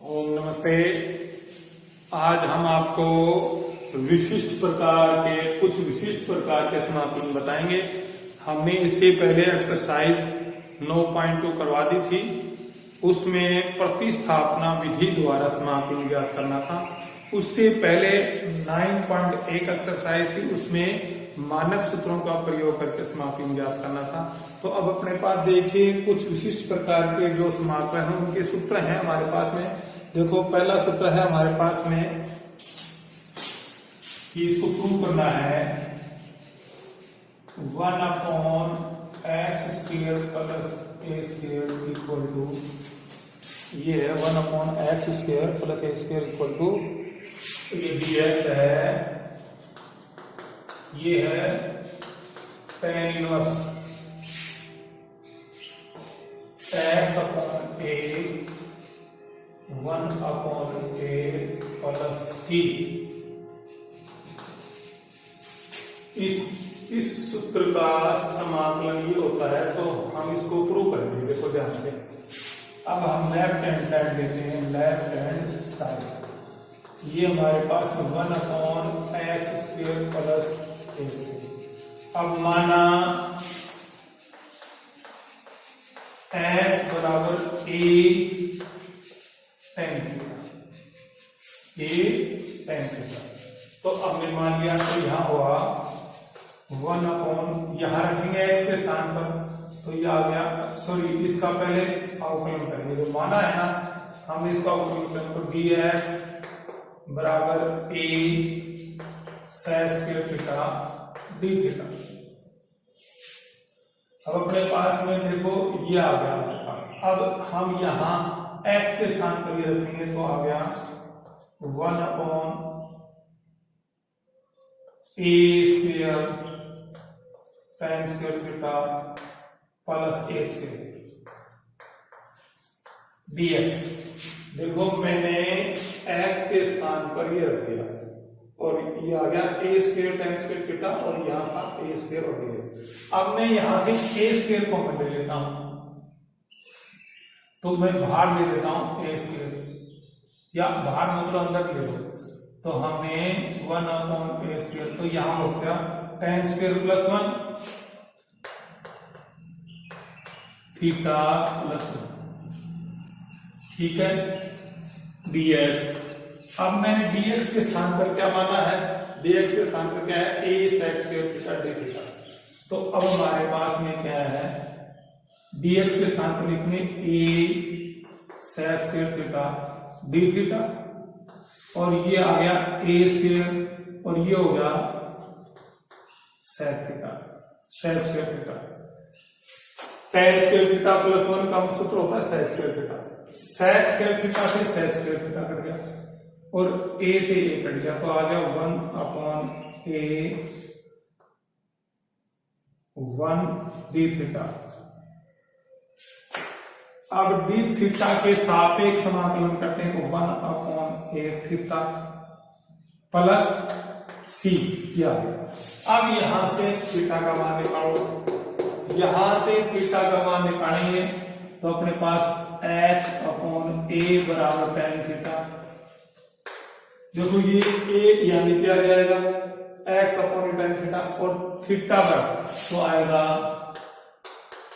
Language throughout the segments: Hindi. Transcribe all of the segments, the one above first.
ओम नमस्ते। आज हम आपको कुछ विशिष्ट प्रकार के समाकलन बताएंगे। हमने इससे पहले एक्सरसाइज 9.2 करवा दी थी। उसमें प्रतिस्थापना विधि द्वारा समाकलन ज्ञात करना था। उससे पहले 9.1 एक्सरसाइज थी, उसमें मानक सूत्रों का प्रयोग करके समाकलन ज्ञात करना था। तो अब अपने पास देखिए कुछ विशिष्ट प्रकार के जो समाकलन हैं उनके सूत्र हैं हमारे पास में। देखो, पहला सूत्र है हमारे पास में कि इसको प्रूव करना है 1/x² plus a² equal to, ये है 1/x² plus a² equal to, ये dx है, ये है tan inverse x/a 1/a plus c। इस सूत्र का समाकलन ये होता है, तो हम इसको प्रूव करेंगे। देखो ध्यान से, अब हम लेफ्ट हैंड साइड लेते हैं। लेफ्ट हैंड साइड ये हमारे पास 1/x² प्लस a²। अब माना x बराबर a tan थीटा, तो हमने मान लिया तो यहां हुआ 1/, यहां रखेंगे x के स्थान पर, तो ये आ गया। सॉरी, इसका पहले अवकलन करेंगे। जो माना है ना, हम इसका अवकलन करेंगे तो dx बराबर a sec² theta d theta. अब अपने पास में देखो ये आ गया हमारे पास। अब हम यहां x के स्थान पर ये रखेंगे तो आ गया 1/a² tan² theta plus a² dx। देखो, मैंने x के स्थान पर ये रख दिया और ये आ गया a² tan² थीटा, और यहाँ था a² और dx। अब मैं यहां से a² कॉमन ले लेता हूं, तो मैं बाहर ले लेता हूं a², या बाहर मतलब अंदर ले लो, तो हमें 1/a², तो यहां हो गया tan² प्लस 1 थीटा प्लस 1, ठीक है, dx। अब मैंने dx के स्थान पर क्या माना है? dx के स्थान पर क्या है? a sec² theta d theta. तो अब हमारे पास में क्या है? dx के स्थान पर लिखेंगे a sec² theta d theta, और ये आ गया a², और ये हो गया sec² theta. tan² theta plus 1 का सूत्र होता है sec² थीटा। sec² थीटा से sec² थीटा कट गया, और a से a कट गया, तो आ गया 1/a 1 d थीटा। अब d थीटा के सापेक्ष समाकलन करते हैं, तो 1/a थीटा प्लस c किया। अब यहां से थीटा का मान निकालो, यहां से थीटा का मान निकालेंगे तो अपने पास h/a बराबर tan थीटा। देखो, ये a यहां नीचे आ जाएगा, x/tan थीटा, और थीटा बराबर तो आएगा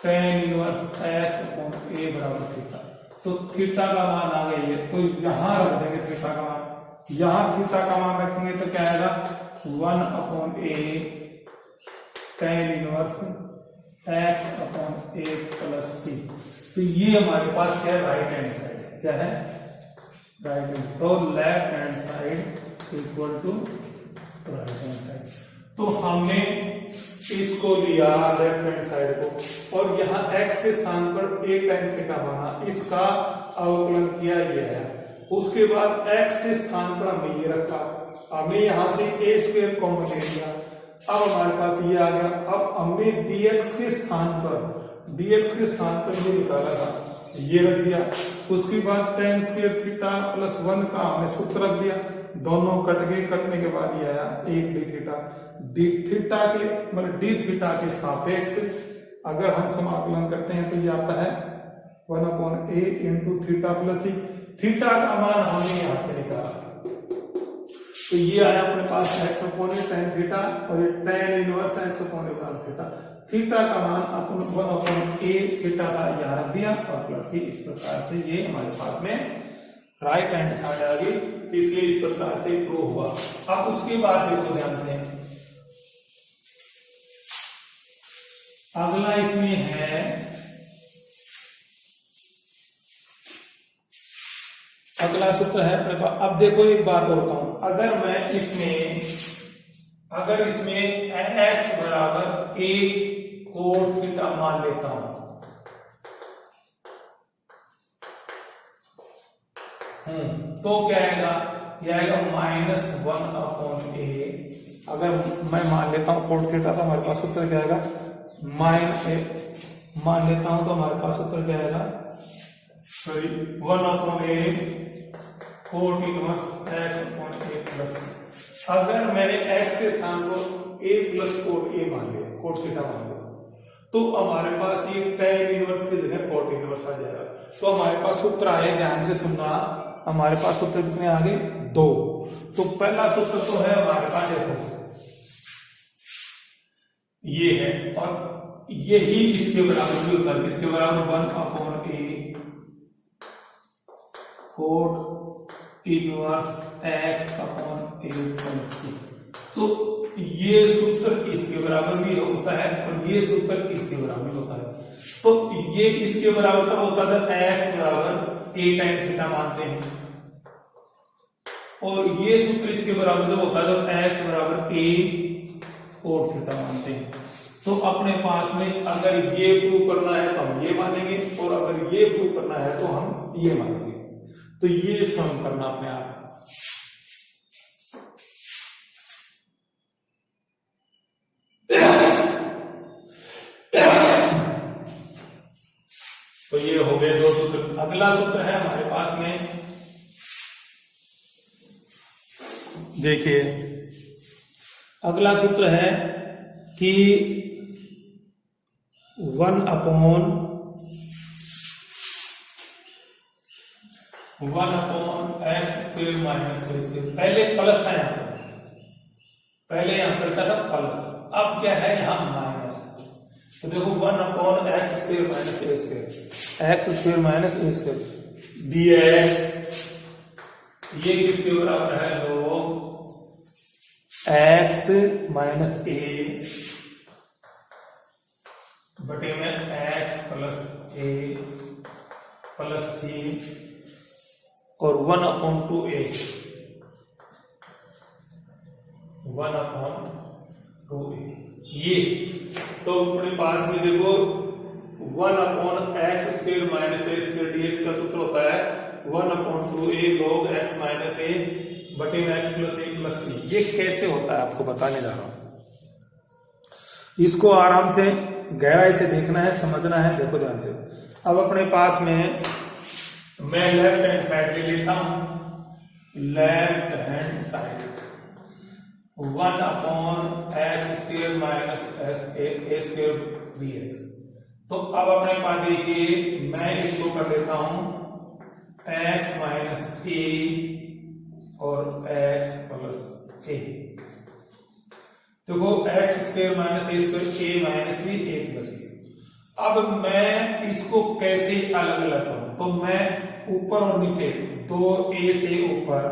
tan इनवर्स x/a बराबर थीटा। तो थीटा का मान आ गया ये, तो यहां रख देंगे थीटा का मान। यहां थीटा का मान रखेंगे तो क्या आएगा? 1/a tan inverse x/a plus c। तो ये हमारे पास क्या है? Right hand side. क्या है? Right hand. तो left hand side equal to right hand side. तो हमने इसको लिया लेफ्ट हैंड साइड को, और यहाँ x के स्थान पर a tan थीटा माना, इसका अवकलन किया गया है। उसके बाद x के स्थान पर हमने ये रखा, हमें यहां से a² कॉमन ले लिया। अब हमारे पास ये आ गया। अब हमने dx के स्थान पर ये निकाला था, ये रख दिया। उसके बाद tan² थीटा प्लस 1 का हमने सूत्र रख दिया, दोनों कट गए। कटने के बाद ये आया 1 d थीटा। d थीटा के मतलब d थीटा के सापेक्ष अगर हम समाकलन करते हैं तो ये आता है 1/a into theta plus c। Theta का मान हमने यहां से निकाला, तो ये आया अपने पास एक्स अपॉन tan थीटा, और ये tan inverse x upon theta. Theta का मान अपन 1/a थीटा का यहाँ रख दिया, और प्लस ही इस प्रकार से ये हमारे पास में राइट हैंड साइड आ गई, इसलिए इस प्रकार से प्रूव हुआ। अब उसके बाद देखो ध्यान से, अगला इसमें है अगला सूत्र है अपने पास। अब देखो एक बात बोलता हूं, अगर इसमें x बराबर a कोस थीटा मान लेता हूं, तो क्या आएगा, ये आएगा -1/a। अगर मैं मान लेता हूं कोस थीटा, तो हमारे पास सूत्र क्या आएगा, मान लेता हूं तो हमारे पास सूत्र क्या आएगा, 1/a cot inverse x upon a plus. अगर मैंने x के स्थान को a प्लस कोट a मान लिया, कोट थीटा मान लिया, तो हमारे पास ये tan इनवर्स की जगह कोट इनवर्स आ जाएगा। तो हमारे पास सूत्र आए, ध्यान से सुनना, हमारे पास सूत्र कितने आ गए, 2। तो पहला सूत्र तो है हमारे पास ये है, और यही इसके बराबर भी होता है, इसके बराबर 1/a cot inverse x upon a plus c। तो ये सूत्र इसके बराबर भी होता है, और ये सूत्र इसके बराबर भी होता है। तो ये इसके बराबर तब होता था x बराबर a tan थीटा मानते हैं, और ये सूत्र इसके बराबर जब होता है तो x बराबर a कोट थीटा मानते हैं। तो अपने पास में अगर ये प्रूव करना है तो हम ये मानेंगे, और अगर ये प्रूव करना है तो हम ये मानेंगे। तो ये स्वयं करना अपने आप। तो ये हो गए 2 सूत्र। अगला सूत्र है हमारे पास में, देखिए अगला सूत्र है कि 1/x² माइनस a²। पहले प्लस था यहाँ पर, पहले यहां पर क्या था प्लस, अब क्या है यहाँ माइनस। तो देखो 1/x² minus a², x² minus a² dx, ये किसके बराबर है, 2x माइनस a बटे में x plus a plus c और 1/2a 1/2a। ये तो अपने पास में देखो 1/x² माइनस a² dx का सूत्र होता है 1/2a log x minus a बटे में x plus a plus c। ये कैसे होता है आपको बताने जा रहा हूं, इसको आराम से गहराई से देखना है, समझना है। देखो ध्यान से, अब अपने पास में मैं लेफ्ट हैंड साइड ले लेता हूं, left hand side 1/x² minus a² dx। तो अब अपने पास देखिए, मैं इसको कर लेता हूं x माइनस a और x प्लस a। देखो x² minus a² a minus b a plus a। अब मैं इसको कैसे अलग अलग करूं, तो मैं ऊपर और नीचे 2a से ऊपर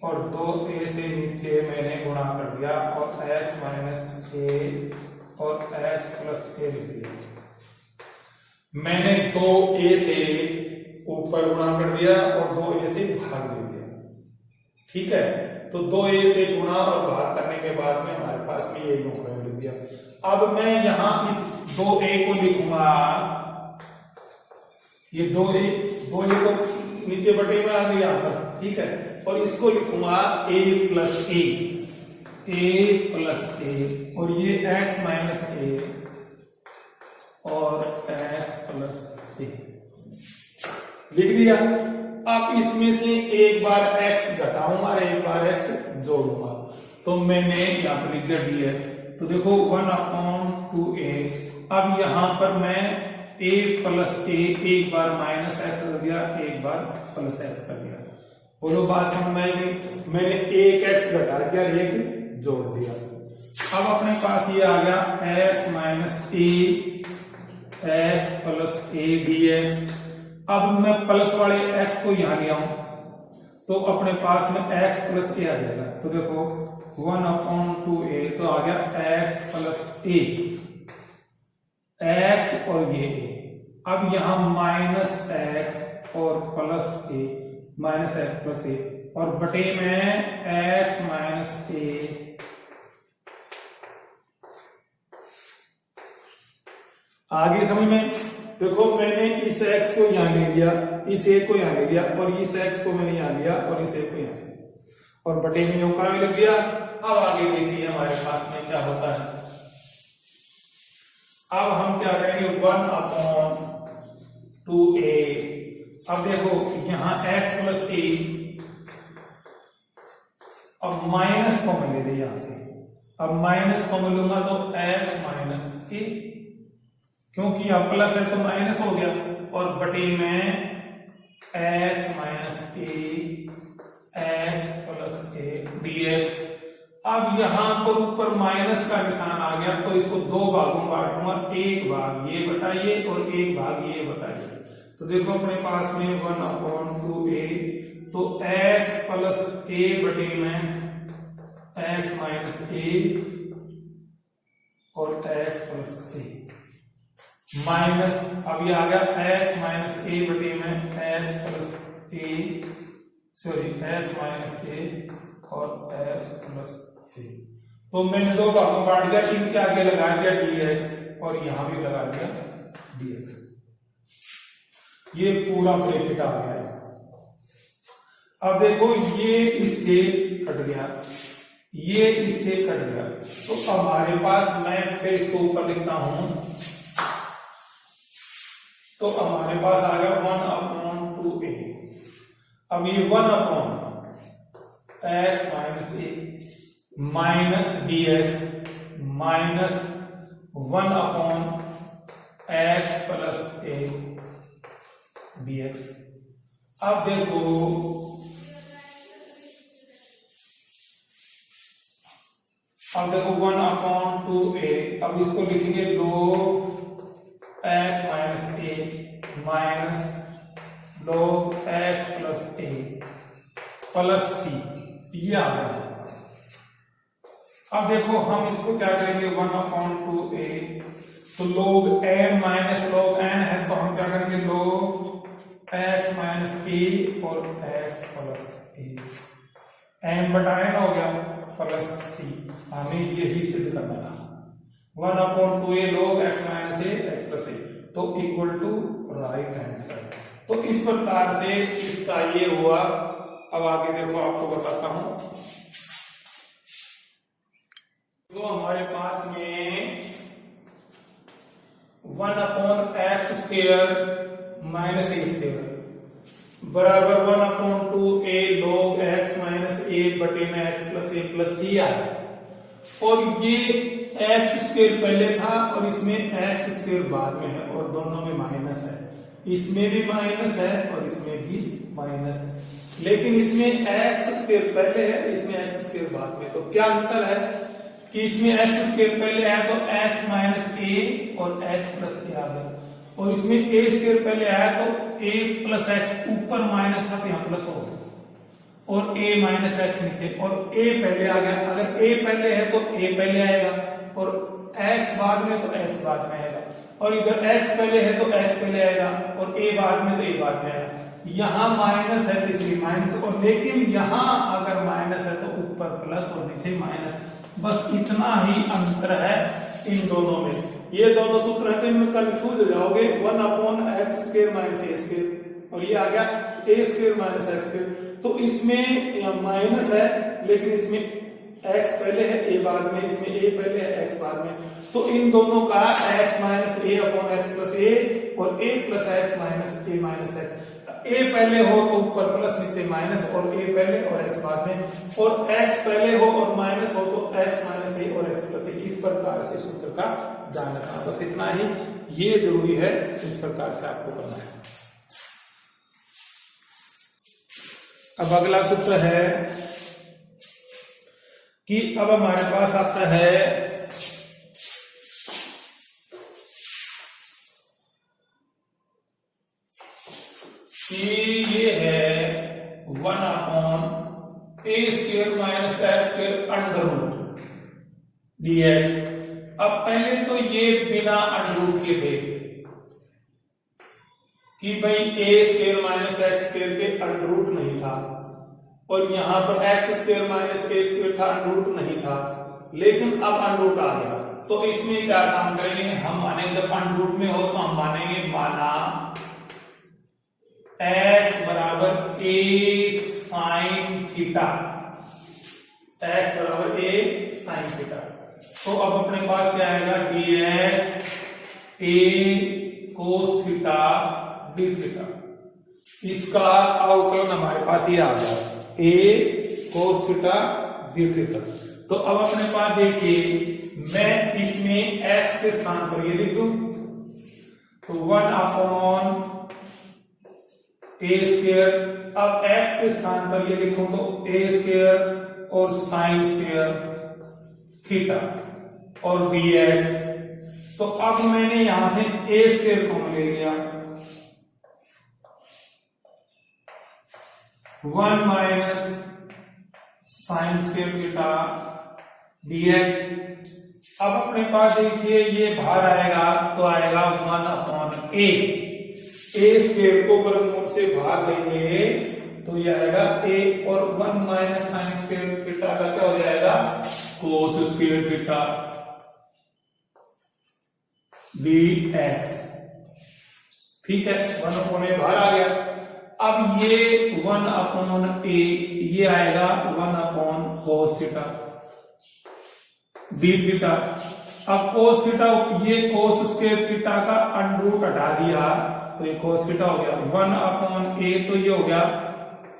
और 2a से नीचे मैंने गुणा कर दिया, और x माइनस a और x प्लस a लिख दिया। मैंने 2a से ऊपर गुणा कर दिया और 2a से भाग दे दिया, ठीक है। तो 2a से गुणा और भाग करने के बाद में हमारे पास में ये लिख दिया। अब मैं यहां इस 2a को लिखूंगा, ये 2a को नीचे बटे में आ गया यहां पर, ठीक है, और इसको लिखूंगा a प्लस a और ये x माइनस a और x प्लस a लिख दिया। अब इसमें से एक बार x घटाऊंगा, एक बार x जोड़ूंगा, तो मैंने यहां पर लिख दिया dx। तो देखो 1/2a। अब यहां पर मैं a प्लस ए, एक बार माइनस एक्स कर दिया, एक बार प्लस एक्स कर दिया। बोलो बात समझ में आएगी। मैंने एक एक्स घटा दिया, एक जोड़ दिया। अब अपने पास ये आ गया x minus A x plus A D x. अब मैं प्लस वाले एक्स को यहां ले आऊं तो अपने पास में एक्स प्लस ए आ जाएगा। तो देखो 1/2a तो आ गया एक्स प्लस ए, एक्स और ये ए। अब यहां माइनस एक्स और प्लस ए, माइनस एक्स प्लस ए और बटे में एक्स माइनस ए। आगे समझ में देखो, मैंने इस एक्स को यहां ले लिया, इस ए को यहां ले लिया और इस एक्स को मैंने यहां लिया और इस ए को यहां लिया और बटे में यूं का भी लग गया। अब आगे देखिए हमारे पास में क्या होता है। अब हम क्या करेंगे 1/2a। अब देखो यहां x प्लस ए, अब माइनस कॉमन ले ले यहां से। अब माइनस कॉमन लूंगा तो x माइनस ए, क्योंकि यहां प्लस है तो माइनस हो गया और बटे में x minus a x plus a dx। अब यहां पर ऊपर माइनस का निशान आ गया तो इसको दो भागों में बांटूंगा, एक भाग ये बताइए और एक भाग ये बताइए। तो देखो अपने पास में 1/2a तो x प्लस ए बटे में x माइनस ए और x प्लस ए माइनस, अब ये आ गया x माइनस ए बटे में x प्लस ए, सॉरी x माइनस ए और x प्लस ए। तो मैंने दो भागों में बांट दिया, इनके आगे लगा दिया dx और यहां भी लगा दिया dx। ये पूरा ब्रैकेट आ गया है। अब देखो ये इससे कट गया, ये इससे कट गया, तो हमारे पास मैं फिर इसको ऊपर लिखता हूं तो हमारे पास आ गया 1/2a। अब ये 1/x minus a minus dx minus 1/x plus a dx। अब देखो अब देखो 1/2a, अब इसको लिखेंगे log x minus a minus log x plus A plus सी, ये आ गया। अब देखो हम इसको क्या करेंगे 1/2a, तो log n minus log n है तो हम क्या करेंगे log x माइनस ए और x प्लस ए, n बटा n हो गया प्लस सी। हमें यही सिद्ध करना था 1/2a log x minus a x plus a तो equal to right hand side. तो इस प्रकार से इसका ये हुआ। अब आगे देखो आपको बताता हूं। तो हमारे पास में 1/x² माइनस ए स्क्वायर बराबर 1/2a log x माइनस ए बटे में x प्लस ए प्लस सी आया। और ये x² पहले था और इसमें x² बाद में है और दोनों में माइनस है, इसमें भी माइनस है और इसमें भी माइनस है, लेकिन इसमें x² पहले है, इसमें x² बाद में। तो क्या अंतर है कि इसमें x² पहले है तो x माइनस ए और x प्लस ए आ गया, और इसमें a² पहले आया तो a प्लस x ऊपर माइनस था तो यहाँ प्लस हो गया और a माइनस x नीचे, और a पहले आ गया। अगर a पहले है तो a पहले आएगा और x बाद में तो x बाद में आएगा, और इधर x पहले है तो x पहले आएगा और a बाद में तो a बाद में आएगा। यहाँ माइनस है तो इसलिए माइनस, और लेकिन यहाँ अगर माइनस है तो ऊपर प्लस और नीचे माइनस, बस इतना ही अंतर है इन दोनों में। ये दोनों सूत्र है तो इनमें कंफ्यूज हो जाओगे। 1/x² माइनस a² और ये आ गया a² माइनस x²। तो इसमें माइनस है लेकिन इसमें x पहले है a बाद में, इसमें a पहले है x बाद में। तो इन दोनों का x minus a upon x plus a और a plus x minus a minus x, ए पहले हो तो ऊपर प्लस नीचे माइनस, और ए पहले और एक्स बाद में, और एक्स पहले हो और माइनस हो तो एक्स माइनस ए और एक्स प्लस ए। इस प्रकार से सूत्र का ध्यान रखना, बस इतना ही ये जरूरी है, इस प्रकार से आपको करना है। अब अगला सूत्र है कि अब हमारे पास आता है कि ये है 1/a² minus x² under root dx। अब पहले तो ये बिना अंडर रूट के थे कि भाई a² माइनस x² के अंडर रूट नहीं था, और यहां तो x² माइनस a² था, अंडर रूट नहीं था, लेकिन अब अंडर रूट आ गया। तो इसमें क्या काम करेंगे हम, मानेंगे जब अंडर रूट में हो तो हम मानेंगे माना x बराबर a sin थीटा, x बराबर a sin थीटा। तो अब अपने पास क्या आएगा, dx a cos theta d theta. इसका अवकलन हमारे पास ये आ गया, a cos theta d theta. तो अब अपने पास देखिए, मैं इसमें x के स्थान पर ये लिख दूं तो 1/a²। अब x के स्थान पर ये लिखूं तो a² और sin² थीटा और dx। तो अब मैंने यहां से a² कॉमन ले लिया, 1 माइनस sin² थीटा dx। अब अपने पास देखिए ये बाहर आएगा तो आएगा 1/a। a² को वर्गमूल से बाहर लेंगे तो ये आएगा a, और 1 माइनस sin² थीटा का क्या हो जाएगा, cos² थीटा dx। ठीक है, 1/a बाहर आ गया। अब ये 1/a ये आएगा 1/cos थीटा d थीटा। अब cos थीटा, ये cos² थीटा का अंडर रूट हटा दिया तो ये cos थीटा हो गया, 1/a तो ये हो गया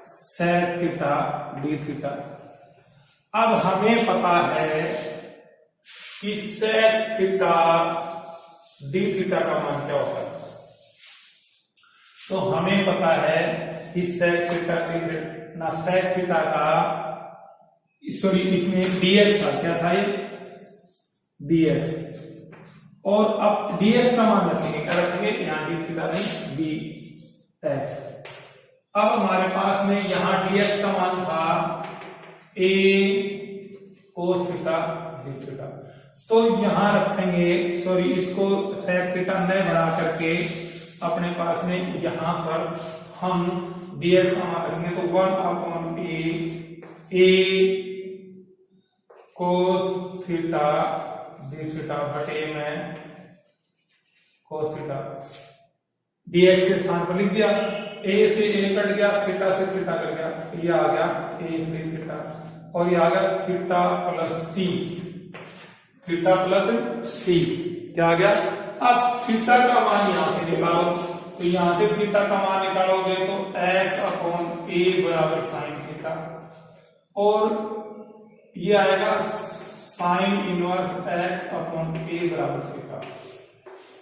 sec थीटा d थीटा। अब हमें पता है कि sec थीटा d थीटा का मान क्या होता है, तो हमें पता है कि sec थीटा ना sec थीटा का, सॉरी इसमें dx का क्या था, ये dx, और अब dx का मान रखेंगे, क्या रखेंगे, यहाँ d थीटा नहीं dx। अब हमारे पास में यहां dx का मान था a cos theta d theta, तो यहां रखेंगे, सॉरी इसको sec थीटा न बना करके अपने पास में यहां पर हम dx का मान रखेंगे तो 1/a cos theta d theta बटे में cos थीटा dx के स्थान पर लिख दिया, a से a कट गया, थीटा से थीटा कट गया, ये आ गया a d थीटा, और ये आ गया theta plus c, theta plus c क्या आ गया। अब थीटा का मान यहां से निकालो, तो यहां से थीटा का मान निकालोगे तो x/a बराबर साइन थीटा, और ये आएगा साइन इनवर्स x/a बराबर थीटा।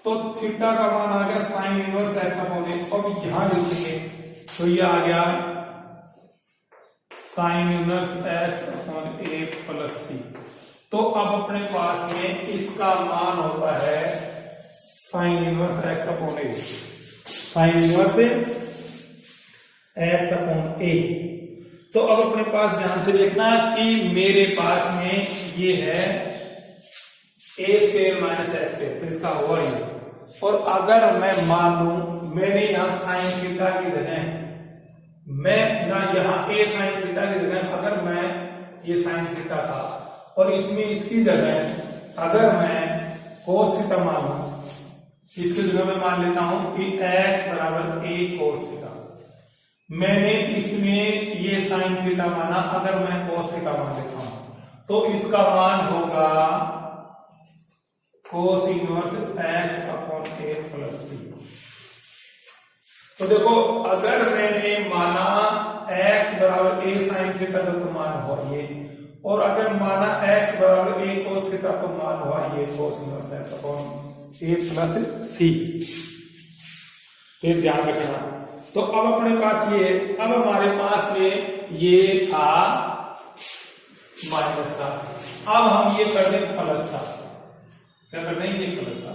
तो थीटा का मान आ गया साइन इनवर्स x/a। अब यहां लिखेंगे तो ये आ गया sine inverse x/a plus c। तो अब अपने पास में इसका मान होता है sine inverse x/a, sine inverse x/a। तो अब अपने पास ध्यान से देखना कि मेरे पास में ये है a² माइनस x², तो इसका हुआ ये। और अगर मैं मान लूं मैंने यहां साइन थीटा की जगह, मैं ना यहाँ a साइन थीटा की जगह, अगर मैं ये साइन थीटा था और इसमें इसकी जगह अगर मैं cos थीटा मान लूं, इसकी जगह मैं मान लेता हूं कि x बराबर a cos थीटा, मैंने इसमें ये साइन थीटा माना, अगर मैं cos थीटा मान लेता हूं तो इसका मान होगा cos inverse x/a plus c। तो देखो अगर मैंने माना x बराबर a sin थीटा तो मान हुआ ये, और अगर माना x बराबर a cos थीटा तो मान हुआ ये cos inverse x upon a plus c। फिर ध्यान रखना। तो अब अपने पास ये, अब हमारे पास में ये था माइनस था, अब हम ये कर दें प्लस था। क्या कर दें? ये प्लस था,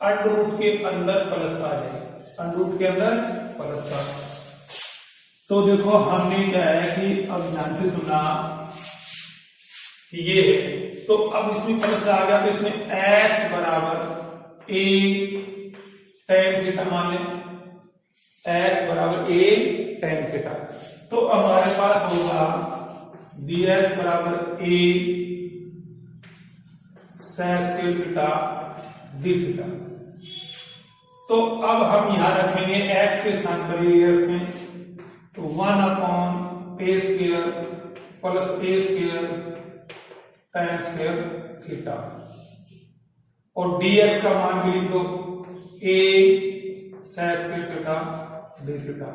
अंडर रूट के अंदर प्लस का आ जाए, अंडर रूट के अंदर प्लस का। तो देखो हमने क्या है कि अब ध्यान से सुना कि ये है, तो अब इसमें प्लस आ गया, तो इसमें x बराबर a tan थीटा मान लें, x बराबर a tan थीटा। तो हमारे पास होगा dx बराबर a sec square theta d theta. तो अब हम यहां रखेंगे x के स्थान पर ये रखें, तो 1 upon a square plus a square tan square theta, और dx का मान भी लिख दो a sec square theta d theta.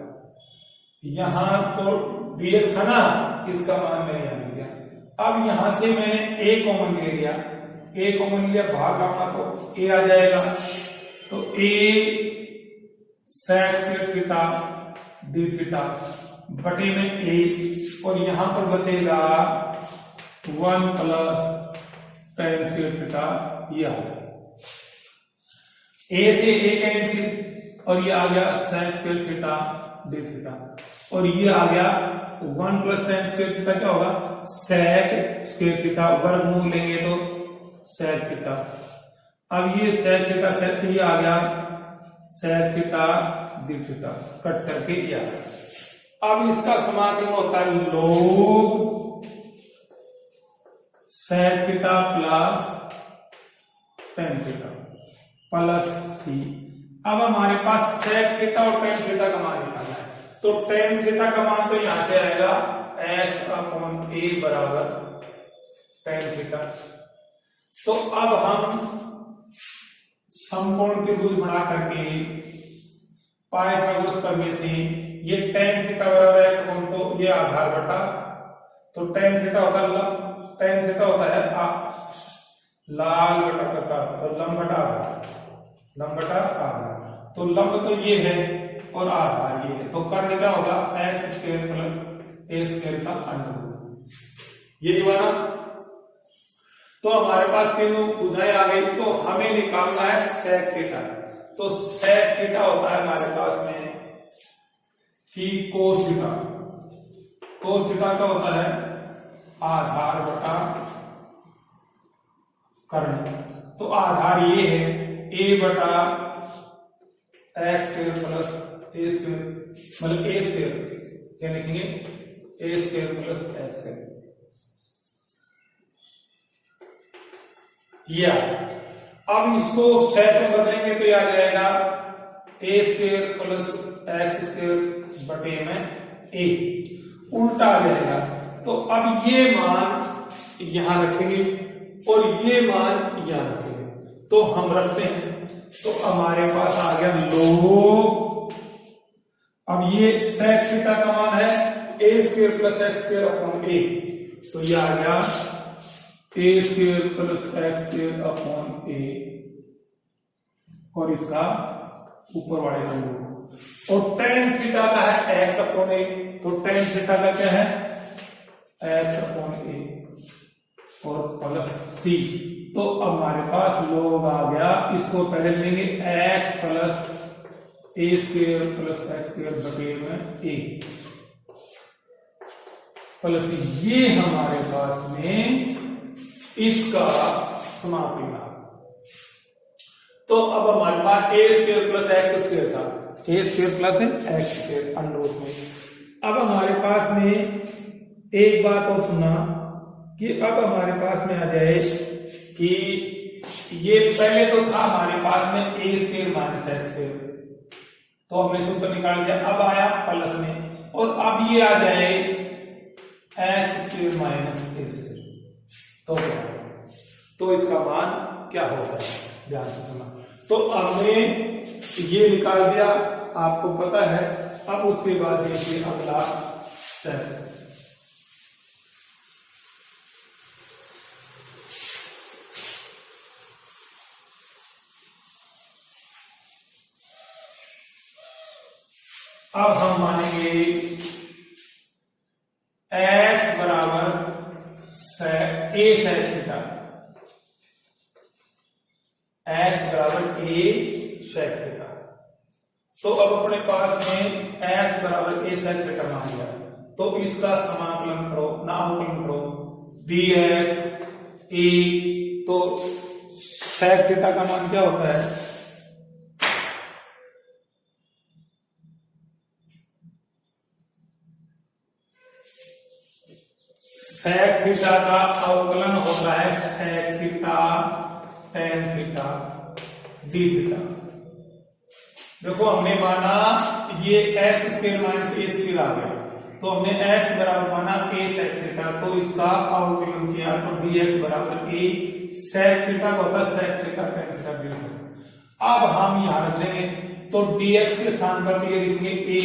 यहां तो dx था ना, इसका मान मैंने यहां लिया। अब यहां से मैंने a कॉमन ले लिया, a कॉमन लिया, बाहर लाऊंगा तो a आ जाएगा, तो a sec square theta d theta बटे में a, और यहां पर बचेगा 1 प्लस tan स्क्वायर थीटा। यह a से a कैंसिल, और ये आ गया sec square theta d theta, और ये आ गया 1 प्लस tan स्क्वायर थीटा क्या होगा? sec स्क्वायर थीटा, वर्गमूल लेंगे तो sec थीटा। अब ये sec थीटा sec, ये आ गया sec theta d theta, cut करके ये आ गया। अब इसका समाकलन होता है log sec theta plus tan theta plus c। अब हमारे पास sec थीटा और tan थीटा का मान निकालना है, तो tan थीटा का मान तो यहां से आएगा x अपॉन a बराबर tan थीटा। तो अब हम समकोण त्रिभुज बना करके पाइथागोरस प्रमेय से ये tan थीटा बराबर x अपॉन, तो ये आधार बटा, तो tan थीटा होता है tan थीटा होता है लाल बटा कटा, तो लंब बटा आधार, लंब बटा आधार। तो लंब तो ये है और आधार ये है, तो कर्ण क्या होगा? x square plus a square का अंडर, ये हुआ ना। तो हमारे पास तीनों भुजाएं आ गई, तो हमें निकालना है sec थीटा। तो sec थीटा होता है हमारे पास में कि cos थीटा, cos थीटा का होता है आधार बटा कर्ण। तो आधार ये है a बटा x square plus a square, मतलब a स्क्वायर, क्या लिखेंगे? a square plus x square. या अब इसको सेट में बदलेंगे तो याद जाएगा a square plus x square बटे में a, उल्टा आ जाएगा। तो अब ये मान यहां रखेंगे और ये मान यहां रखेंगे, तो हम रखते हैं, तो हमारे पास आ गया log, अब ये sec थीटा का मान है a square plus x square upon a, तो ये आ गया a square plus x square upon a, और इसका ऊपर वाले का लोग, और tan थीटा का है x अपॉन a, तो tan थीटा का क्या है? x अपॉन a और प्लस c। तो अब हमारे पास लोग आ गया, इसको पहले लेंगे x plus a square plus x square बटे में a प्लस, ये हमारे पास में इसका समाकलन। तो अब हमारे पास a square plus x square था, a square plus x square under root में। अब हमारे पास में एक बात और सुना कि अब हमारे पास में आ जाए कि ये पहले तो था हमारे पास में a square minus x square, तो हमने सूत्र निकाल दिया, अब आया प्लस में, और अब ये आ जाए x square minus a square, तो क्या, तो इसका मान क्या होता है? ध्यान से सुना। तो हमने ये निकाल दिया आपको पता है। अब उसके बाद देखिए अगला स्टेप, अब हम मानेंगे x बराबर a sec थीटा, x बराबर a sec थीटा। तो अब अपने पास में x बराबर a sec थीटा मान लिया, तो इसका समाकलन करो, नामकरण करो, dx a, तो sec थीटा का मान क्या होता है, sec थीटा का अवकलन होता है sec theta tan theta d theta. देखो हमने माना ये x square minus a square आ गया, तो हमने x बराबर माना a sec थीटा, तो इसका अवकलन किया तो dx बराबर a sec थीटा का होता है sec theta tan theta d theta. अब हम यहां रख देंगे, तो dx के स्थान पर ये लिखेंगे a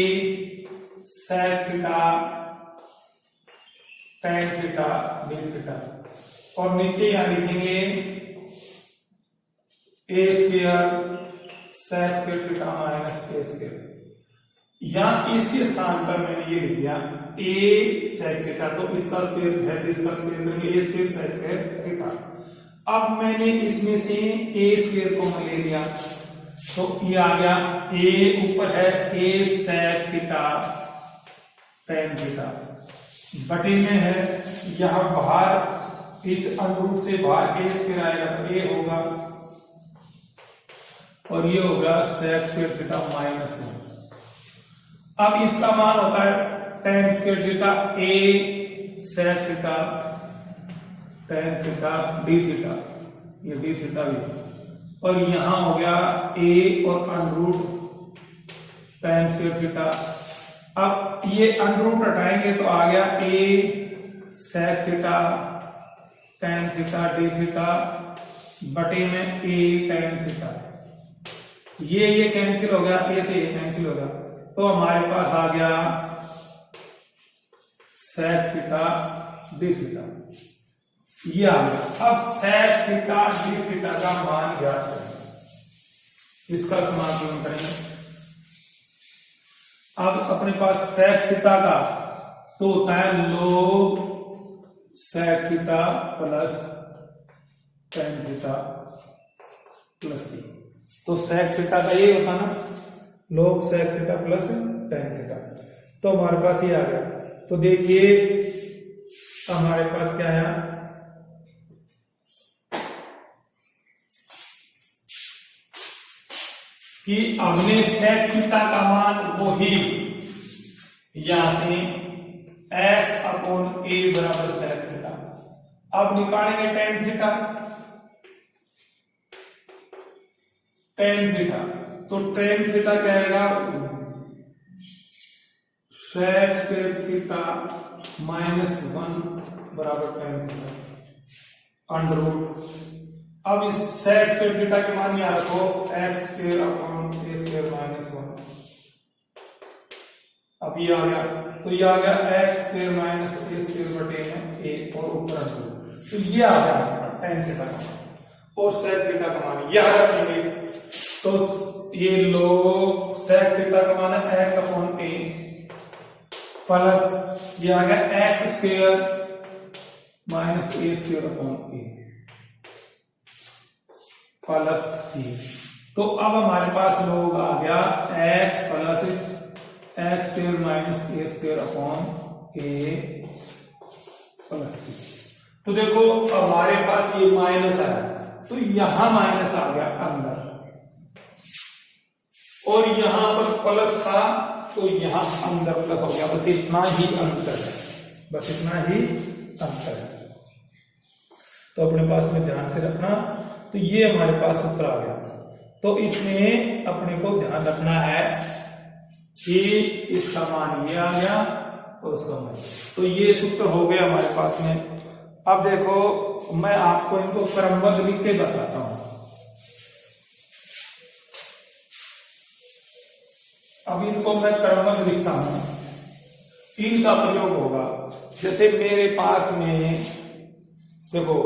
sec theta tan theta d theta, और नीचे यहां लिखेंगे a square sec square theta minus a square. यहां इसके स्थान पर मैंने ये लिख दिया a sec थीटा, तो इसका स्क्वायर है तो इसका स्क्वायर करेंगे a square sec square theta. अब मैंने इसमें से a स्क्वायर को मैं ले लिया, तो ये आ गया a ऊपर है a sec theta tan theta, बटे में है यहां बाहर इस अंडरूट से बाहर a स्क्वायर आएगा तो a होगा, और ये होगा sec स्क्वायर थीटा माइनस 1। अब इसका मान होता है tan square theta a sec theta tan theta d theta, ये d थीटा भी, और यहां हो गया a और अंडरूट tan स्क्वायर थीटा। अब ये अंडरूट हटाएंगे तो आ गया a sec theta tan theta d theta बटे में a tan थीटा, ये कैंसिल हो गया, a से ये कैंसिल हो गया, तो हमारे पास आ गया sec थीटा d थीटा, ये आ गया। अब sec थीटा d थीटा का मान ज्ञात करें, इसका समाकलन करेंगे। अब अपने पास sec थीटा का तो होता है log sec theta plus tan theta plus c, तो sec थीटा का ये होता ना log sec theta plus tan theta, तो हमारे पास ये आ गया। तो देखिए हमारे पास क्या आया, कि हमने sec थीटा का मान वो ही यहां से x अपॉन a बराबर sec थीटा। अब निकालेंगे tan थीटा, tan थीटा, तो tan थीटा क्या आएगा sec स्क्वायर थीटा माइनस 1 बराबर tan थीटा अंडर रूट। अब इस sec स्क्वायर थीटा के मान याद रखो x square upon a square minus 1। अब ये आ गया, तो ये आ गया x square minus a square बटे में a और ऊपर अंडर, तो ये आ गया tan थीटा का मान और sec थीटा का मान याद रखेंगे। तो ये लोग sec थीटा का मान है x अपॉन a प्लस ये आ गया x square minus a square upon a plus c। तो अब हमारे पास लोग आ गया x plus x square minus a square upon a plus c। तो देखो हमारे पास ये माइनस आया, तो यहां माइनस आ गया अंदर, और यहां पर प्लस था तो यहां अंदर प्लस हो गया। बस इतना ही अंतर है, बस इतना ही अंतर है, तो अपने पास में ध्यान से रखना। तो ये हमारे पास सूत्र आ गया। तो इसमें अपने को ध्यान रखना है कि इसका मान ये आ गया और उसका मान, तो ये सूत्र हो गया हमारे पास में। अब देखो मैं आपको इनको क्रमबद्ध लिख के बताता हूं। अब इनको मैं क्रमबद्ध लिखता हूं, इनका प्रयोग होगा। जैसे मेरे पास में देखो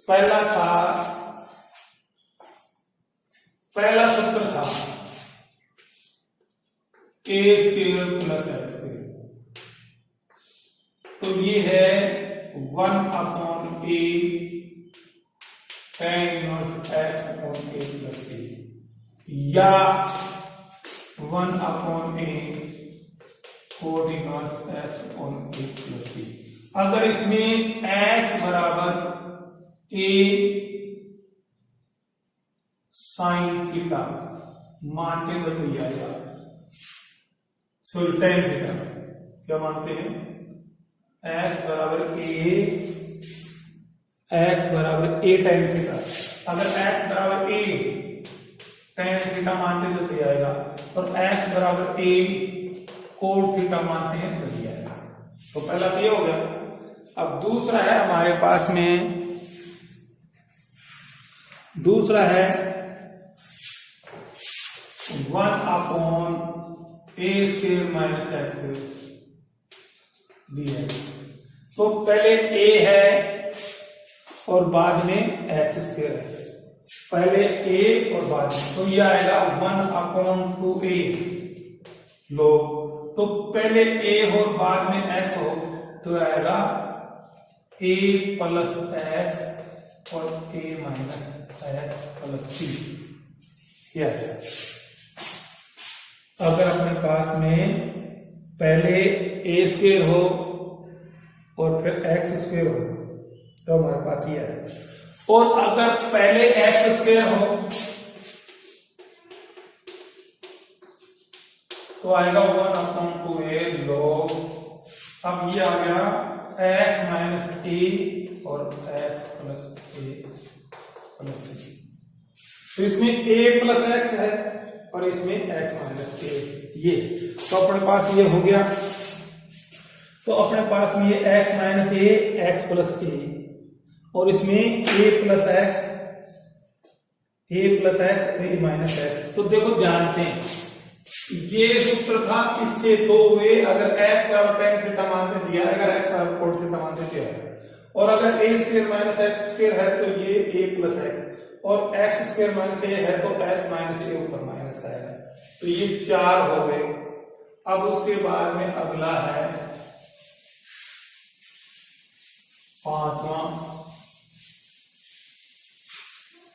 पहला सूत्र था a square plus x square, तो ये है 1/a tan inverse x upon a plus c, या 1/a cot inverse x upon a plus c. अगर इसमें x बराबर a साइन थीटा मानते तो ये आएगा, सॉरी tan थीटा क्या मानते हैं, x बराबर a tan थीटा। अगर x बराबर a tan थीटा मानते तो ये आएगा, और x बराबर a कोट थीटा मानते हैं तो ये आएगा। तो पहला तो ये हो गया। अब दूसरा है हमारे पास में, दूसरा है 1/a square minus x square dx। तो पहले a है और बाद में एक्स स्क्वायर है, पहले a और बाद में, तो ये आएगा 1/2a लोग। तो पहले a हो और बाद में x हो तो आएगा a प्लस एक्स और a minus x plus c. अगर अपने पास में पहले a स्क्वायर हो और फिर एक्स स्क्वायर हो तो हमारे पास ये है, और अगर पहले एक्स स्क्वायर हो तो आएगा 1/2a log। अब ये आ गया x माइनस a और x प्लस a प्लस सी। तो इसमें a प्लस एक्स है और इसमें x माइनस a, ये तो अपने पास ये हो गया। तो अपने पास में ये x minus a x plus a, और इसमें a plus x a minus x. तो देखो ध्यान से, ये सूत्र था, इससे दो हुए, अगर x बराबर tan थीटा मानते दिया, अगर x बराबर कोट थीटा मानते दिया, और अगर a square minus x square है तो ये a प्लस एक्स, और x स्क्वायर माइनस a है तो x माइनस a ऊपर माइनस आएगा। तो ये 4 हो गए। अब उसके बाद में अगला है 5वां,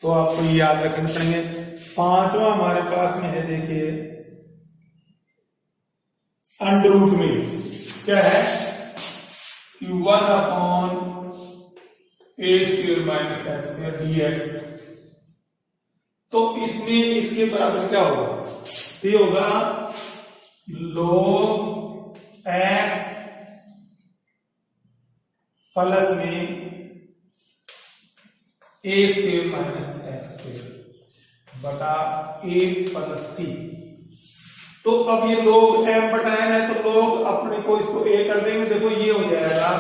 तो आपको याद रखना पड़ेंगे। 5वां हमारे पास में है, देखिए अंडर रूट में क्या है, 1/a square minus x square dx। तो इसमें इसके बराबर क्या होगा, ये होगा log x प्लस में a square minus x square बटा a प्लस सी। तो अब ये लोग m बटा n है, तो लोग अपने को इसको a कर देंगे। देखो ये हो जाएगा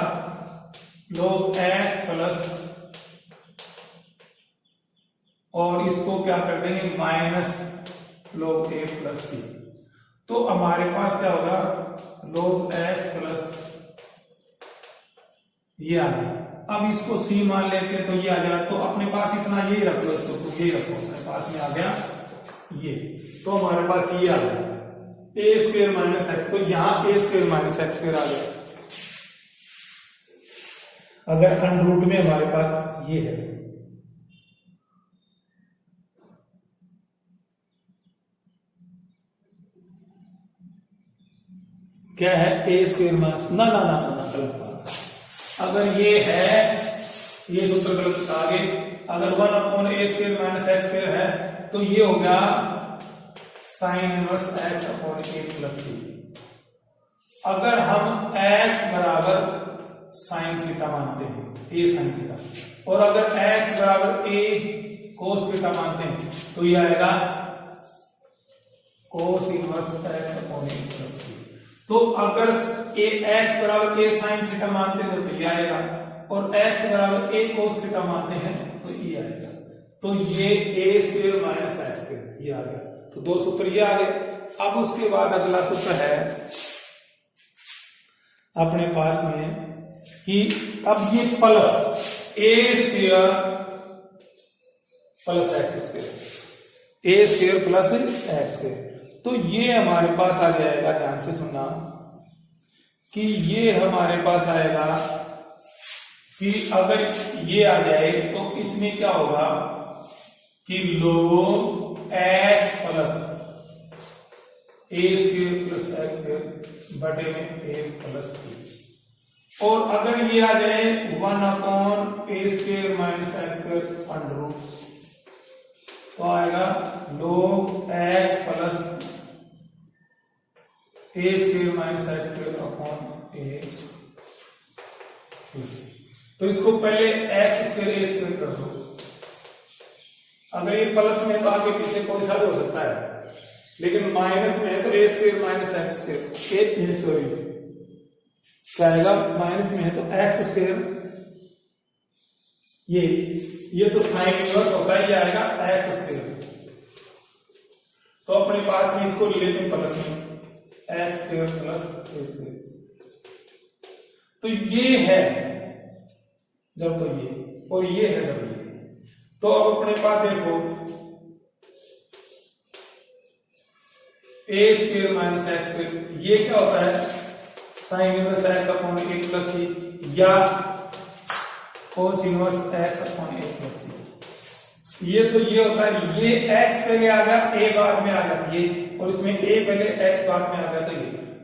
लोग x प्लस, और इसको क्या कर देंगे माइनस लोग a प्लस सी। तो हमारे पास क्या होगा, लोग x प्लस ये आ गया। अब इसको c मान लेते तो ये आ जाएगा। तो अपने पास इतना यही रख लो, इसको तो यही रखो, अपने पास में आ गया ये। तो हमारे पास ये आ गया a स्क्वायर माइनस एक्स, तो यहां a square minus x square आ गया। अगर अंडर रूट में हमारे पास ये है, क्या है a स्क्वायर माइनस, ना गलत बात। अगर ये है, ये सूत्र गलत आगे, अगर 1/a square minus x square है तो ये हो गया sine inverse x upon a plus c. अगर हम x बराबर साइन थीटा मानते हैं, a साइन थीटा, और अगर x बराबर a कोस थीटा मानते हैं तो ये आएगा cos inverse x upon a plus सी। तो अगर x बराबर a साइन थीटा मानते हैं तो ये आएगा, और x बराबर a कोस थीटा मानते हैं तो ये आएगा। तो ये a square minus x square ये आ गया। तो दो सूत्र ये आ गए। अब उसके बाद अगला सूत्र है अपने पास में कि अब ये plus a square plus x square, A square plus x square, तो ये हमारे पास आ जाएगा, ध्यान से सुनना, कि ये हमारे पास आएगा कि अगर ये आ जाए तो इसमें क्या होगा कि log x plus a square plus x square बटे में ए प्लस सी, और अगर ये आ जाए 1 a square minus x square under root, तो आएगा log x plus a square minus x square upon a plus, तो इसको पहले एक्स स्क्वायर ए स्क्वायर कर दो, अगर ये प्लस में तो आगे पीछे कोई सा भी हो सकता है, लेकिन माइनस में है तो a square minus x square, sorry क्या आएगा, माइनस में है तो एक्स स्क्वायर, ये तो साइन इनवर्स होता है, ये आएगा एक्स स्क्वायर, तो अपने पास में इसको ले लेते हैं प्लस में x square plus a square, तो ये है जब तो ये, और ये है जब ये, तो अब अपने पास देखो ए स्क्वायर माइनस एक्स स्क्वायर, ये क्या होता है sine inverse x upon a plus c, या cos inverse x upon a plus सी, ये तो ये होता है, ये एक्स पहले आ गया ए बाद में आ गया ये, और इसमें ए पहले एक्स बाद में आ गया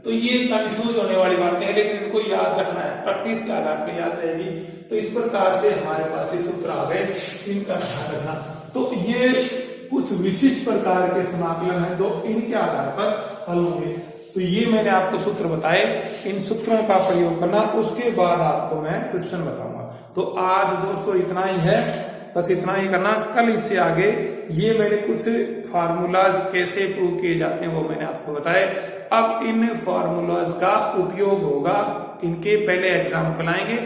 तो ये कंफ्यूज होने वाली बातें हैं, लेकिन इनको याद रखना है, प्रैक्टिस के आधार पर याद रहेगी, तो इस प्रकार से हमारे पास ये सूत्र आ गए, इनका ध्यान रखना। तो ये कुछ विशिष्ट प्रकार के समाकलन है जो इनके आधार पर हल होंगे, तो ये मैंने आपको सूत्र बताए, इन सूत्रों का प्रयोग करना, उसके बाद आपको मैं क्वेश्चन बताऊंगा। तो आज दोस्तों इतना ही है, बस इतना ही करना, कल इससे आगे ये मैंने कुछ फार्मूलाज कैसे प्रूव किए जाते हैं वो मैंने आपको बताए। अब इन फार्मूलाज का उपयोग होगा, इनके पहले एग्जाम्पल आएंगे,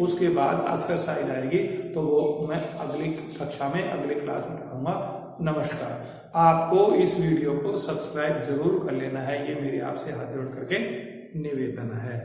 उसके बाद एक्सरसाइज आएगी, तो वो मैं अगली कक्षा में अगले क्लास में कहूंगा। नमस्कार। आपको इस वीडियो को सब्सक्राइब जरूर कर लेना है, ये मेरी आपसे हाथ जोड़ करके निवेदन है।